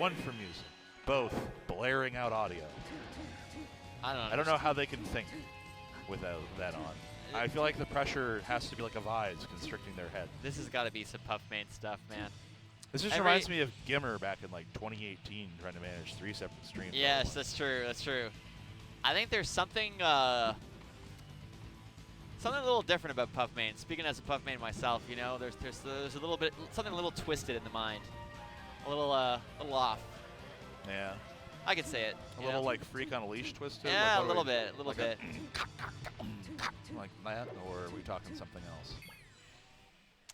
one for music, both blaring out audio. I don't know how they can think without that on. I feel like the pressure has to be like a vise constricting their head. This has got to be some Puff main stuff, man. This just reminds me of Gimmer back in like 2018 trying to manage 3 separate streams. Yes, that's true. That's true. I think there's something something a little different about Puff main. Speaking as a Puff main myself, you know, there's a little bit something a little twisted in the mind, a little off. Yeah. I could say it. A little like Freak on a Leash twisted. Yeah, like, a little bit, a little bit. Like that, or are we talking something else?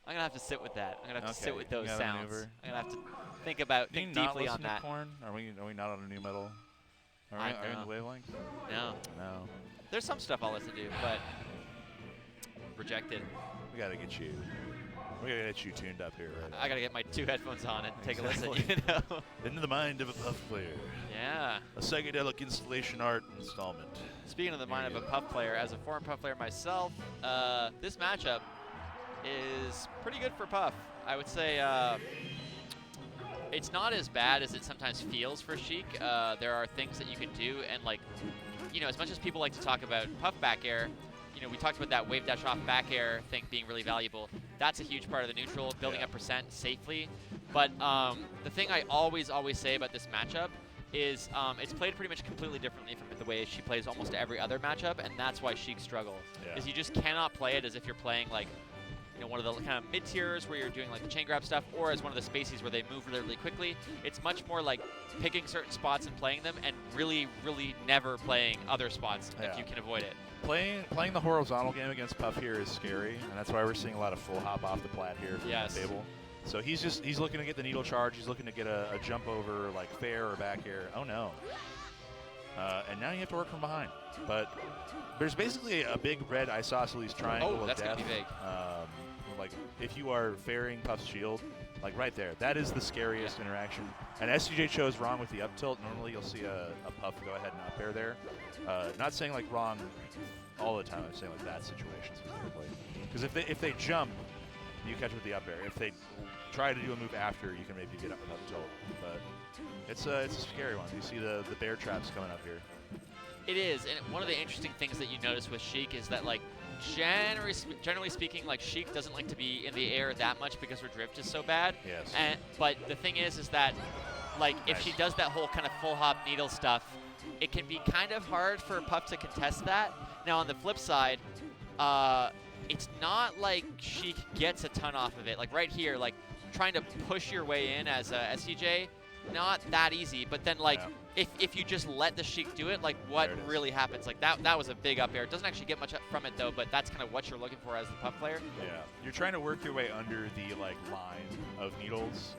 I'm gonna have to sit with that. I'm gonna have to sit with those sounds. I'm gonna have to think deeply on that. Corn? Are we not on a new metal? Are we in the wavelength? No. No. There's some stuff I'll listen to, but rejected. We gotta get you. We gotta get you tuned up here, right? I gotta get my 2 headphones on and take a listen. You know. Into the mind of a Puff player. Yeah. A psychedelic installation art installment. Speaking of the mind of a Puff player, as a former Puff player myself, this matchup is pretty good for Puff. I would say it's not as bad as it sometimes feels for Sheik. There are things that you can do, and like, you know, as much as people like to talk about Puff back air, you know, we talked about that wave dash off back air thing being really valuable. That's a huge part of the neutral, building up percent safely. But the thing I always say about this matchup is it's played pretty much completely differently from the way she plays almost every other matchup, and that's why Sheik struggles. Is you just cannot play it as if you're playing like, you know, one of the kind of mid-tiers where you're doing like the chain grab stuff, or as one of the spacies where they move really quickly. It's much more like picking certain spots and playing them, and really never playing other spots if you can avoid it. Playing the horizontal game against Puff here is scary, and that's why we're seeing a lot of full hop off the plat here from Fable. So he's looking to get the needle charge. He's looking to get a jump over like fair or back air. Oh no. And now you have to work from behind. But there's basically a big red isosceles triangle of death. Gonna be big. Like if you are fairing Puff's shield, like right there, that is the scariest interaction. And SDJ chose wrong with the up tilt. Normally you'll see a Puff go ahead and up air there. Not saying like wrong all the time. I'm saying like that situation specifically. Because if they jump, you catch with the up air. If they try to do a move after, you can maybe get up with up tilt. But it's a scary one. You see the bear traps coming up here. It is, and one of the interesting things that you notice with Sheik is that, like, generally speaking, like, Sheik doesn't like to be in the air that much because her drift is so bad. Yes. But the thing is that, like, if she does that whole kind of full hop needle stuff, it can be kind of hard for Puff to contest that. Now, on the flip side, it's not like Sheik gets a ton off of it. Like, right here, like, trying to push your way in as a SDJ, not that easy. But then, like, if you just let the Sheik do it, like, what really happens? Like, that was a big up air. It doesn't actually get much from it, though, but that's kind of what you're looking for as the Puff player. Yeah. You're trying to work your way under the, like, line of needles,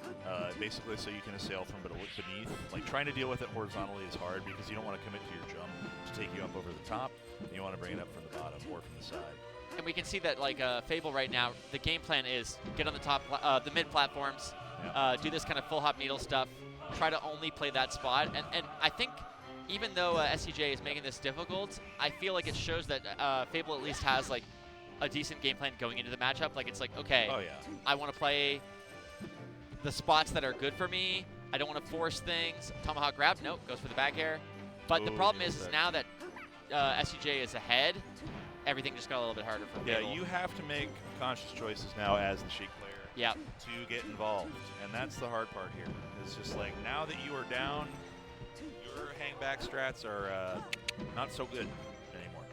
basically so you can assail from beneath. Like, trying to deal with it horizontally is hard because you don't want to commit to your jump to take you up over the top. And you want to bring it up from the bottom or from the side. And we can see that, like, Fable right now, the game plan is get on the top, the mid platforms, do this kind of full hop needle stuff, try to only play that spot. And I think even though SDJ is making this difficult, I feel like it shows that Fable at least has, like, a decent game plan going into the matchup. Like, it's like, okay, I want to play the spots that are good for me. I don't want to force things. Tomahawk grab, nope, goes for the back air. But the problem is now that SDJ is ahead, everything just got a little bit harder for Fable. Yeah, you have to make conscious choices now as the Sheik player to get involved. And that's the hard part here. It's just like, now that you are down, your hang back strats are not so good anymore.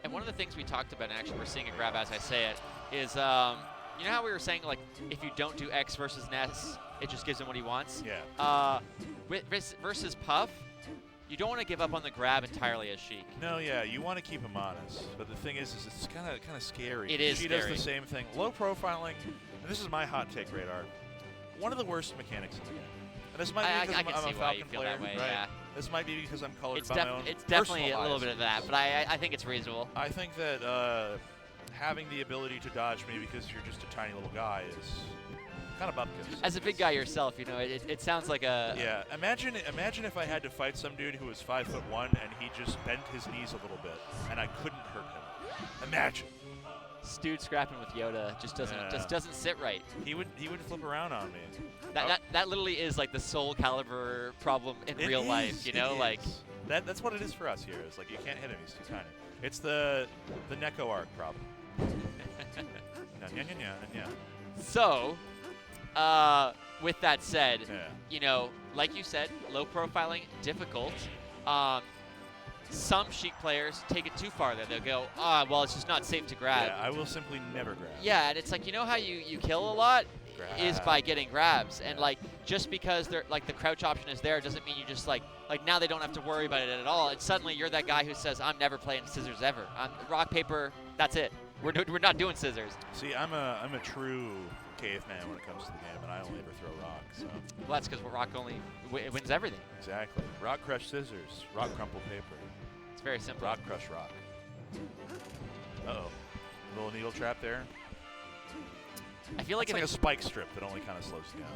And one of the things we talked about, and actually we're seeing a grab as I say it, is you know how we were saying, like, if you don't do X versus Ness, it just gives him what he wants? Yeah. Versus Puff, you don't want to give up on the grab entirely as Sheik. No, yeah, you want to keep him honest. But the thing is it's kind of scary. It is She scary. does the same thing. Low profiling, and this is my hot take, Radar, one of the worst mechanics in the game. And this might be because I'm a Falcon player, that way, right? Yeah. This might be because I'm colored by my own It's definitely personal a little bias. bit of that, but I think it's reasonable. I think that having the ability to dodge me because you're just a tiny little guy is kind of bupkis. As a big guy yourself, you know, it sounds like a... Yeah, imagine if I had to fight some dude who was 5'1" and he just bent his knees a little bit and I couldn't hurt him. Imagine. Stewed scrapping with Yoda just doesn't sit right. He would flip around on me. That literally is like the Soul Calibur problem in real life, you know, like that's what it is for us here. It's like you can't hit him; he's too tiny. It's the Neko arc problem. So, with that said, you know, like you said, low profiling, difficult. Some Sheik players take it too far there. They'll go, well, it's just not safe to grab. Yeah, I will simply never grab. Yeah, and it's like, you know how you kill a lot? Is by getting grabs. And like, just because they're like the crouch option is there doesn't mean you just like now they don't have to worry about it at all. And suddenly you're that guy who says, I'm never playing scissors ever. Rock, paper, that's it. We're not doing scissors. See, I'm a true caveman when it comes to the game, and I only ever throw rock. So. Well, that's because Rock only wins everything. Exactly. Rock, crush, scissors. Rock, crumple, paper. It's very simple. Rock, crush, rock. Uh-oh. Little needle trap there. I feel like it's like a spike strip that only kind of slows you down.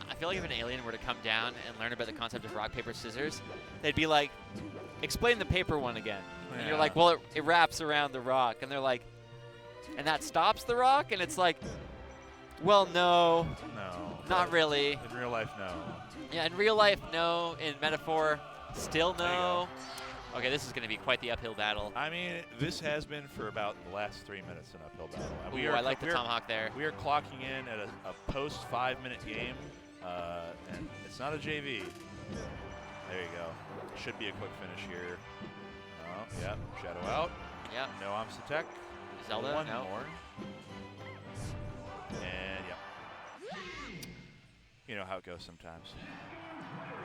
I feel like if an alien were to come down and learn about the concept of rock, paper, scissors, they'd be like, explain the paper one again. Yeah. And you're like, well, it wraps around the rock. And they're like, and that stops the rock? And it's like, well, no. No. Not really. In real life, no. Yeah, in real life, no. In metaphor, still no. Okay, this is going to be quite the uphill battle. I mean, this has been for about the last 3 minutes an uphill battle. Ooh, I like the tomahawk there. We are clocking in at a post 5-minute game, and it's not a JV. There you go. Should be a quick finish here. Oh, yeah, Shadow out. Yeah. No Amsatek. Zelda, One no. more. And, yeah. You know how it goes sometimes.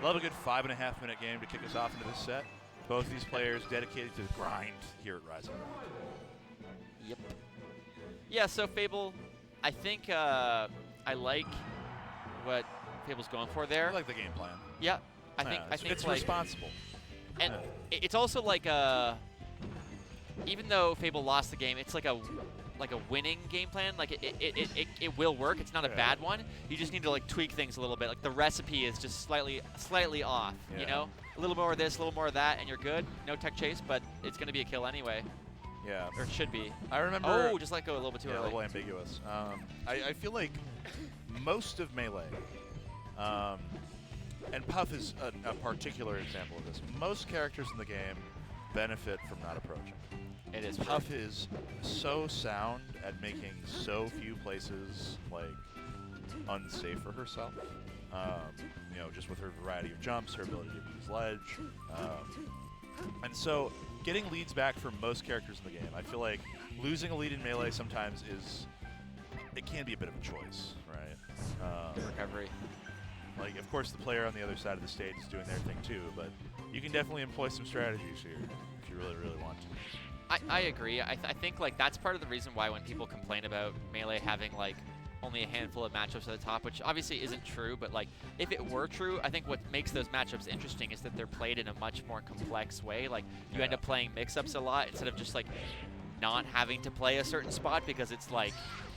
Love a good 5.5-minute game to kick us off into this set. Both these players dedicated to the grind here at Rising. Yep. Yeah, so Fable, I think I like what Fable's going for there. I like the game plan. Yeah, I think it's like, responsible. And it's also like even though Fable lost the game, it's like a winning game plan. Like it will work. It's not a bad one. You just need to like tweak things a little bit. Like the recipe is just slightly off. Yeah. You know, a little more of this, a little more of that, and you're good. No tech chase, but it's going to be a kill anyway. Yeah. Or it should be. I remember. Oh, just let go a little bit too early. A little ambiguous. I feel like most of Melee, and Puff is a particular example of this. Most characters in the game benefit from not approaching. It is. Puff is so sound at making so few places like unsafe for herself. You know, just with her variety of jumps, her ability to use ledge, and so getting leads back for most characters in the game. I feel like losing a lead in Melee sometimes it can be a bit of a choice, right? Recovery. Like, of course, the player on the other side of the stage is doing their thing too, but you can definitely employ some strategies here if you really, really want to. I agree. I think like that's part of the reason why when people complain about Melee having like only a handful of matchups at the top, which obviously isn't true, but like if it were true, I think what makes those matchups interesting is that they're played in a much more complex way. Like you end up playing mix-ups a lot instead of just like not having to play a certain spot because it's like,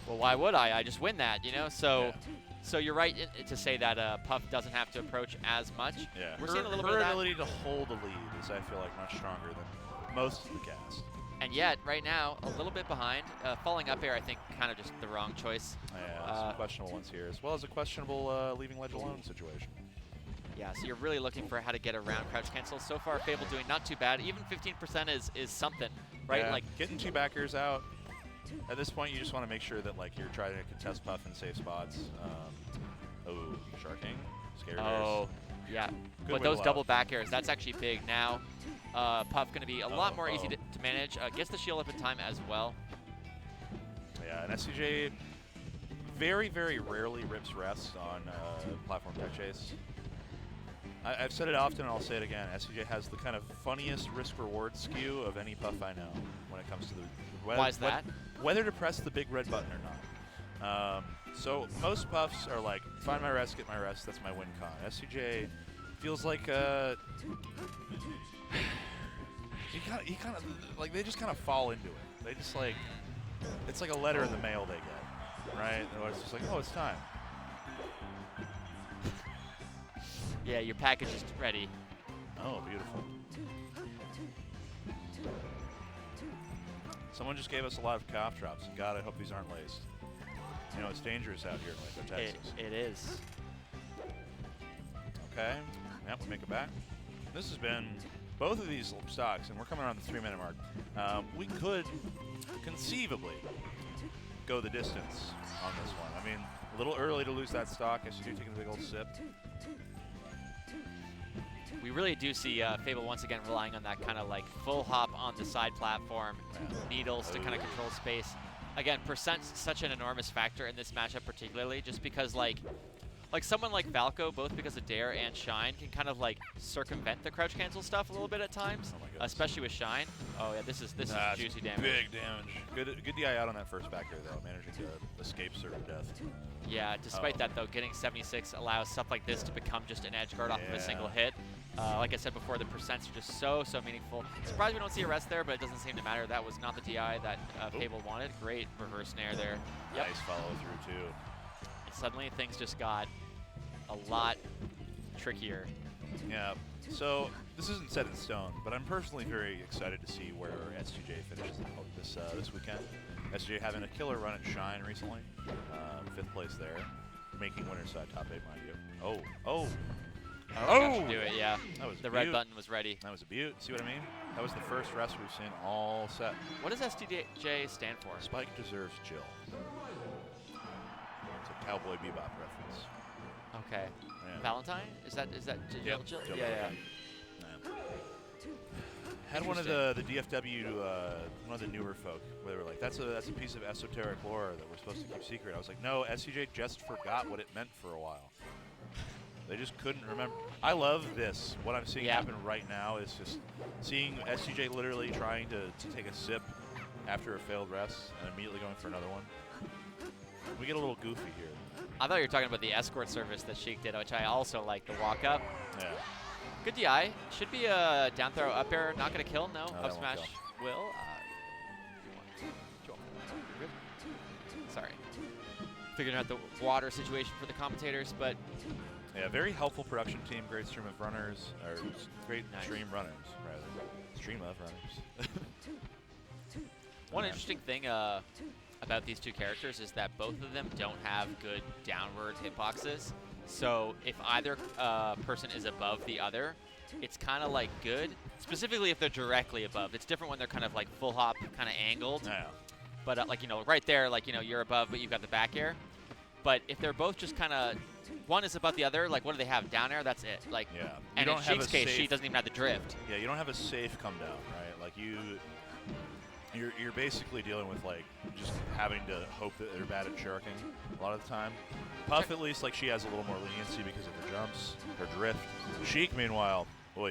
well, why would I? I just win that, you know? So. So you're right to say that Puff doesn't have to approach as much. Yeah, we're seeing a little bit of of that. Her ability to hold a lead is, I feel like, much stronger than most of the cast. And yet, right now, a little bit behind. Falling up air, I think, kind of just the wrong choice. Yeah, some questionable ones here, as well as a questionable leaving ledge alone situation. Yeah, so you're really looking for how to get around crouch cancel. So far, Fable doing not too bad. Even 15% is something, right? Yeah, like getting 2 backers out. At this point, you just want to make sure that like you're trying to contest Puff in safe spots. Sharking, scary bears. Yeah. But those double back airs, that's actually big. Now, Puff going to be a lot more easy to manage. Gets the shield up in time as well. Yeah, and SDJ very, very rarely rips rest on platform tech chase. I've said it often, and I'll say it again. SDJ has the kind of funniest risk-reward skew of any Puff I know when it comes to the why is that? Whether to press the big red button or not. So most Puffs are like, find my rest, get my rest, that's my win con. SDJ feels like he kind of like they just kind of fall into it. They just like it's like a letter in the mail they get, right? Or it's just like, oh, it's time. Yeah, your package is ready. Oh, beautiful. Someone just gave us a lot of cough drops. God, I hope these aren't laced. You know, it's dangerous out here in Waco, Texas. It is. Okay. Yep, we make it back. This has been both of these stocks, and we're coming around the 3-minute mark. We could conceivably go the distance on this one. I mean, a little early to lose that stock. SDJ taking a big old sip. We really do see Fable once again relying on that kind of like full hop on the side platform, needles to kind of control space. Again, percent's such an enormous factor in this matchup particularly, just because like someone like Falco, both because of Dare and Shine, can kind of like circumvent the crouch cancel stuff a little bit at times, especially with Shine. Oh yeah, this is juicy damage. Big damage. Good DI out on that first back there though, managing to escape certain death. Yeah, despite that though, getting 76 allows stuff like this to become just an edge guard off of a single hit. Like I said before, the percents are just so meaningful. Surprised we don't see a rest there, but it doesn't seem to matter. That was not the DI that Fable wanted. Great reverse snare there. Yep. Nice follow through too. And suddenly things just got a lot trickier. Yeah. So this isn't set in stone, but I'm personally very excited to see where SDJ finishes this weekend. SDJ having a killer run at Shine recently, 5th place there, making winner's side top 8, mind you. Oh! That should do it, yeah. That was the red button was ready. That was a beaut. See what I mean? That was the first rest we've seen all set. What does SDJ stand for? Spike deserves Jill. It's a Cowboy Bebop reference. Okay. Yeah. Valentine? Is that Jill? Jill? Yeah. Had one of the DFW, one of the newer folk, where they were like, that's a piece of esoteric lore that we're supposed to keep secret. I was like, no, SDJ just forgot what it meant for a while. They just couldn't remember. I love this. What I'm seeing happen right now is just seeing SDJ literally trying to take a sip after a failed rest and immediately going for another one. We get a little goofy here. I thought you were talking about the escort service that Sheik did, which I also like, the walk up. Yeah. Good DI. Should be a down throw up air. Not going to kill. No. Up smash will. Sorry. Figuring out the water situation for the commentators, but. Yeah, very helpful production team. Great stream of runners, or great stream runners, rather. Stream of runners. One interesting thing about these two characters is that both of them don't have good downward hitboxes. So if either person is above the other, it's kind of like good. Specifically if they're directly above. It's different when they're kind of like full hop, kind of angled. Yeah. But like, you know, right there, like, you know, you're above, but you've got the back air. But if they're both just kind of, one is above the other, like what do they have? Down air, that's it. Like, yeah. And in Sheik's case, she doesn't even have the drift. Yeah, you don't have a safe come down, right? Like you're basically dealing with like just having to hope that they're bad at sharking a lot of the time. Puff, at least, like she has a little more leniency because of her jumps, her drift. Sheik, meanwhile, ball.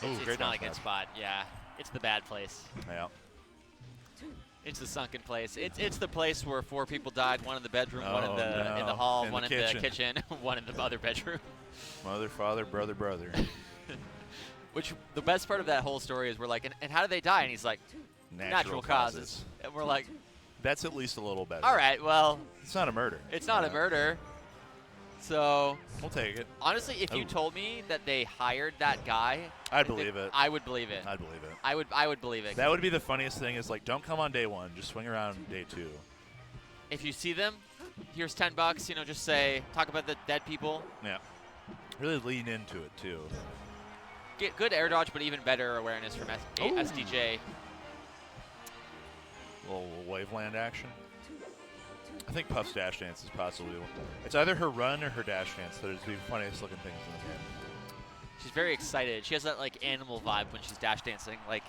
It's not a good spot. Yeah, it's the bad place. Yeah. It's the sunken place. It's the place where 4 people died. One in the bedroom, one in the hall, one in the kitchen, one in the other bedroom. Mother, father, brother. Which the best part of that whole story is we're like, and how did they die? And he's like, natural causes. And we're like, that's at least a little better. All right, well, it's not a murder. It's not a murder. So we'll take it. Honestly, if you told me that they hired that guy, I'd believe it. I would believe it. I'd believe it. I would believe it. That would be the funniest thing is like, don't come on day 1, just swing around day 2. If you see them, here's $10, you know, just say, talk about the dead people. Yeah. Really lean into it too. Get good air dodge, but even better awareness from SDJ. A little waveland action. I think Puff's dash dance is possibly it's either her run or her dash dance that is the funniest looking things in the game. She's very excited. She has that like animal vibe when she's dash dancing. Like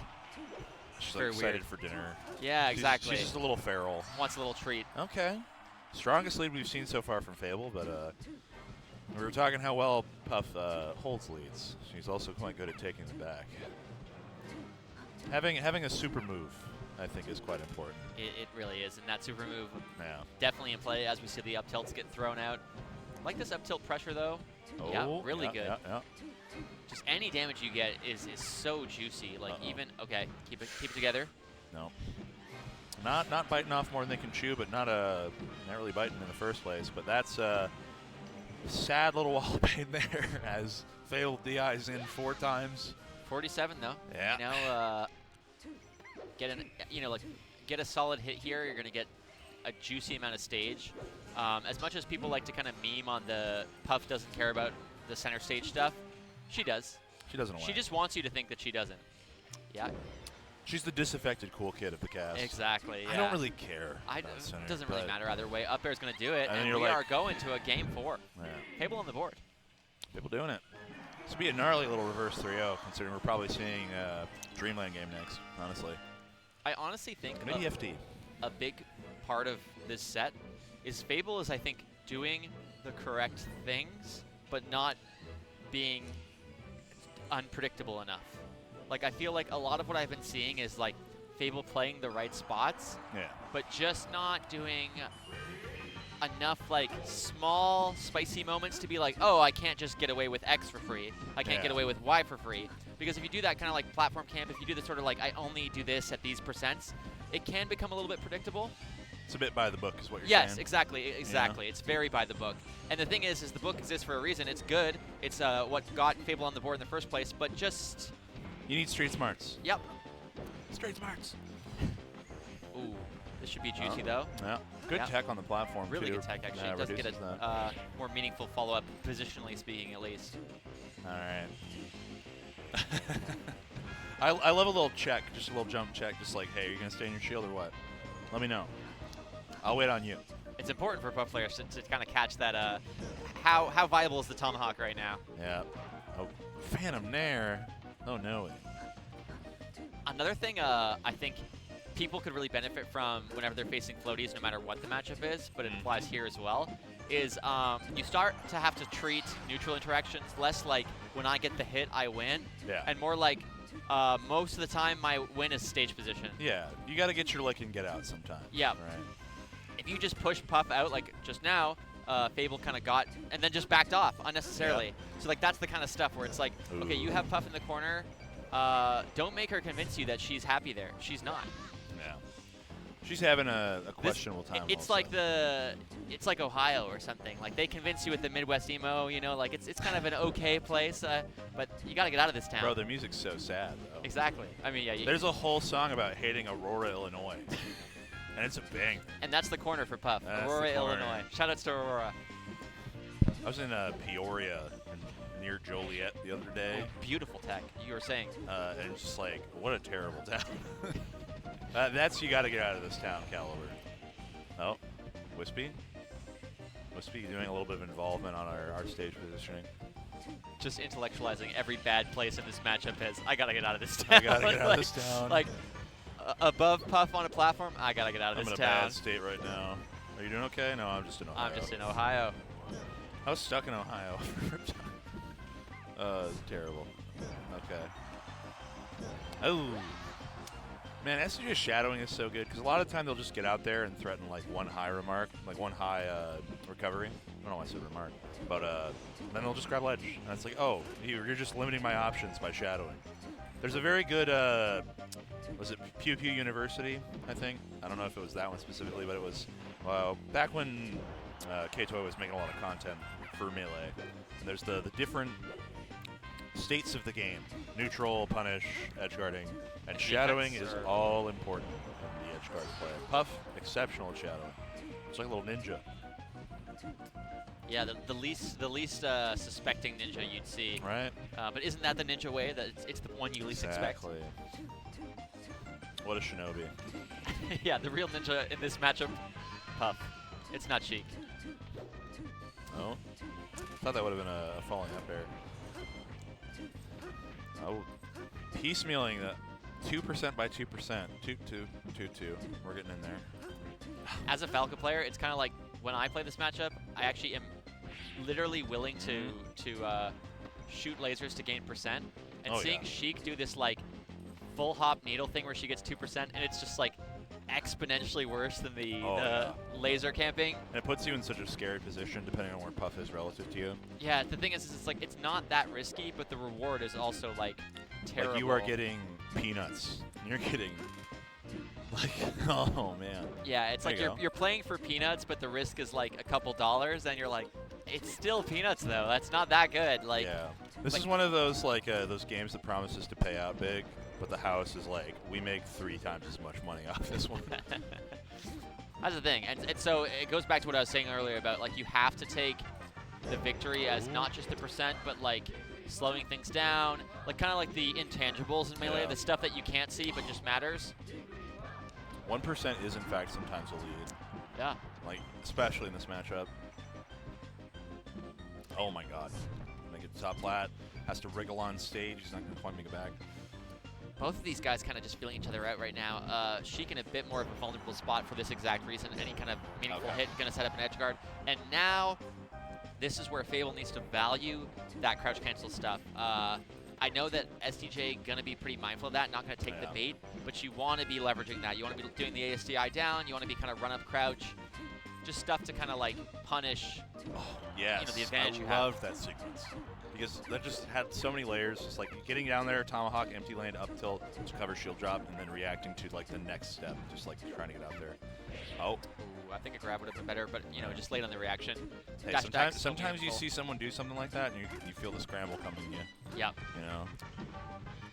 she's like excited for dinner. Yeah, exactly. She's just a little feral. Wants a little treat. Okay. Strongest lead we've seen so far from Fable, but we were talking how well Puff holds leads. She's also quite good at taking them back. Having a super move, I think, is quite important. It really is, and that super move definitely in play as we see the up tilts get thrown out. I like this up tilt pressure though. Oh, yeah, really good. Yeah. Just any damage you get is so juicy. Like even keep it together. No. Not biting off more than they can chew, but not really biting in the first place. But that's a sad little wall pain there as failed DIs in 4 times. 47 though. Yeah. You know, get get a solid hit here. You're gonna get a juicy amount of stage. As much as people like to kind of meme on the Puff doesn't care about the center stage stuff, she does. She doesn't. She just wants you to think that she doesn't. Yeah. She's the disaffected cool kid of the cast. Exactly. Yeah. I don't really care. It doesn't really matter either way. Up air's going to do it, and we like, are going to a game 4. Yeah. Fable on the board. People doing it. This would be a gnarly little reverse 3-0, considering we're probably seeing Dreamland game next, honestly. I honestly think maybe FD. A big part of this set is Fable is, I think, doing the correct things, but not being unpredictable enough. Like, I feel like a lot of what I've been seeing is, like, Fable playing the right spots, but just not doing enough, like, small, spicy moments to be like, oh, I can't just get away with X for free. I can't get away with Y for free. Because if you do that kind of like platform camp, if you do the sort of like, I only do this at these percents, it can become a little bit predictable. It's a bit by the book is what you're saying. Yes, exactly. Yeah. It's very by the book. And the thing is the book exists for a reason. It's good. It's what got Fable on the board in the first place, but just... You need street smarts. Yep. Street smarts. Ooh, this should be juicy, though. Yeah. Good tech on the platform, really too. Good tech, actually. It does get a more meaningful follow-up, positionally speaking, at least. All right. I love a little check, just a little jump check, just like, hey, are you going to stay in your shield or what? Let me know. I'll wait on you. It's important for Puff players to kind of catch that, how viable is the Tomahawk right now? Yeah. Oh, Phantom Nair. Oh, no. Another thing I think people could really benefit from whenever they're facing floaties, no matter what the matchup is, but it applies here as well, is you start to have to treat neutral interactions less like when I get the hit, I win, and more like most of the time my win is stage position. Yeah, you got to get your lick and get out sometimes. Yeah. Right. If you just push Puff out like just now, Fable kind of got and then just backed off unnecessarily. Yeah. So like that's the kind of stuff where it's like, okay, you have Puff in the corner. Don't make her convince you that she's happy there. She's not. Yeah. She's having a questionable time. It's also. It's like Ohio or something. Like they convince you with the Midwest emo, you know, like it's kind of an okay place, but you got to get out of this town. Bro, their music's so sad, though. Exactly. I mean, yeah. There's a whole song about hating Aurora, Illinois. And it's a banger. And that's the corner for Puff. That's Aurora, Illinois. Shoutouts to Aurora. I was in Peoria near Joliet the other day. Oh, beautiful tech, you were saying. And it's just like, what a terrible town. That's you got to get out of this town, Caliber. Oh, Wispy. Wispy doing a little bit of involvement on our stage positioning. Just intellectualizing every bad place in this matchup is, I got to get out of this town. I got to get out of this town. Like, above Puff on a platform, I got to get out of this town. I'm in a bad state right now. Are you doing okay? No, I'm just in Ohio. I'm just in Ohio. I was stuck in Ohio. It's terrible. Okay. Oh. Man, SDJ shadowing is so good because a lot of the time they'll just get out there and threaten like one high remark, like one high recovery. I don't know why I said remark. But then they'll just grab ledge. And it's like, oh, you're just limiting my options by shadowing. There's a very good, was it Pew Pew University, I think? I don't know if it was that one specifically, but it was back when K-Toy was making a lot of content for Melee. And there's the different states of the game. Neutral, punish, edgeguarding, and shadowing is all important in the edgeguard play. Puff, exceptional at shadowing. It's like a little ninja. Yeah, the least suspecting ninja you'd see. Right. But isn't that the ninja way? That it's the one you least expect. Exactly. What a shinobi. Yeah, the real ninja in this matchup, Puff. It's not Sheik. Oh. Thought that would have been a falling up air. Oh. Piecemealing that 2% by 2%. 2-2. 2-2. We're getting in there. As a Falco player, it's kind of like when I play this matchup, I actually am literally willing to shoot lasers to gain percent. And seeing Sheik do this like full hop needle thing where she gets 2%, and it's just like exponentially worse than the laser camping. And it puts you in such a scary position depending on where Puff is relative to you. Yeah, the thing is it's like it's not that risky, but the reward is also like terrible. Like you are getting peanuts. You're getting like, oh man. Yeah, it's like you're playing for peanuts, but the risk is like a couple dollars, and you're like, it's still peanuts though. That's not that good. Like, yeah, this is one of those like those games that promises to pay out big, but the house is like, we make 3 times as much money off this one. That's the thing, and so it goes back to what I was saying earlier about like you have to take the victory as not just the percent, but like slowing things down, like kind of like the intangibles in Melee, the stuff that you can't see but just matters. 1% is in fact sometimes a lead. Yeah. Like, especially in this matchup. Oh my god. Make it top flat. Has to wriggle on stage. He's not going to quite make it back. Both of these guys kind of just feeling each other out right now. Sheik in a bit more of a vulnerable spot for this exact reason. Any kind of meaningful hit, going to set up an edge guard. And now, this is where Fable needs to value that crouch cancel stuff. I know that SDJ going to be pretty mindful of that, not going to take the bait, but you want to be leveraging that. You want to be doing the ASDI down. You want to be kind of run up crouch. Just stuff to kind of like punish yes, the advantage you have. I love that sequence. Because that just had so many layers, just like getting down there, tomahawk, empty land, up tilt, to cover shield drop, and then reacting to like the next step, just like trying to get out there. Oh. Ooh, I think a grab would have been better, but you know, just late on the reaction. Hey, sometimes you see someone do something like that, and you feel the scramble coming in you. Yep. You know.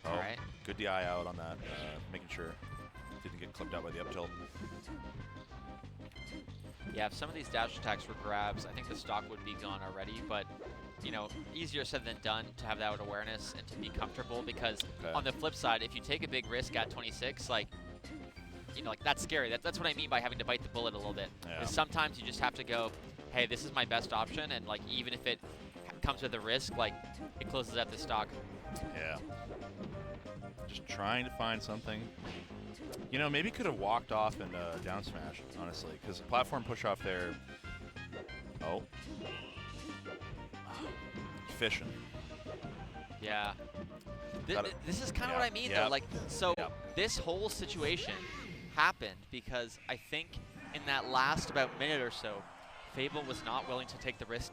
Oh, all right. Good DI out on that, making sure didn't get clipped out by the up tilt. Yeah, if some of these dash attacks were grabs, I think the stock would be gone already, but you know, easier said than done to have that awareness and to be comfortable, because on the flip side, if you take a big risk at 26, like, you know, like that's scary. That's what I mean by having to bite the bullet a little bit. Because sometimes you just have to go, hey, this is my best option, and like even if it comes with a risk, like it closes out the stock. Yeah. Just trying to find something. You know, maybe could have walked off and down smash, honestly, because the platform push off there. Oh. Fishing. Yeah. This is kind of what I mean, though. Like, so this whole situation happened because I think in that last about minute or so, Fable was not willing to take the risk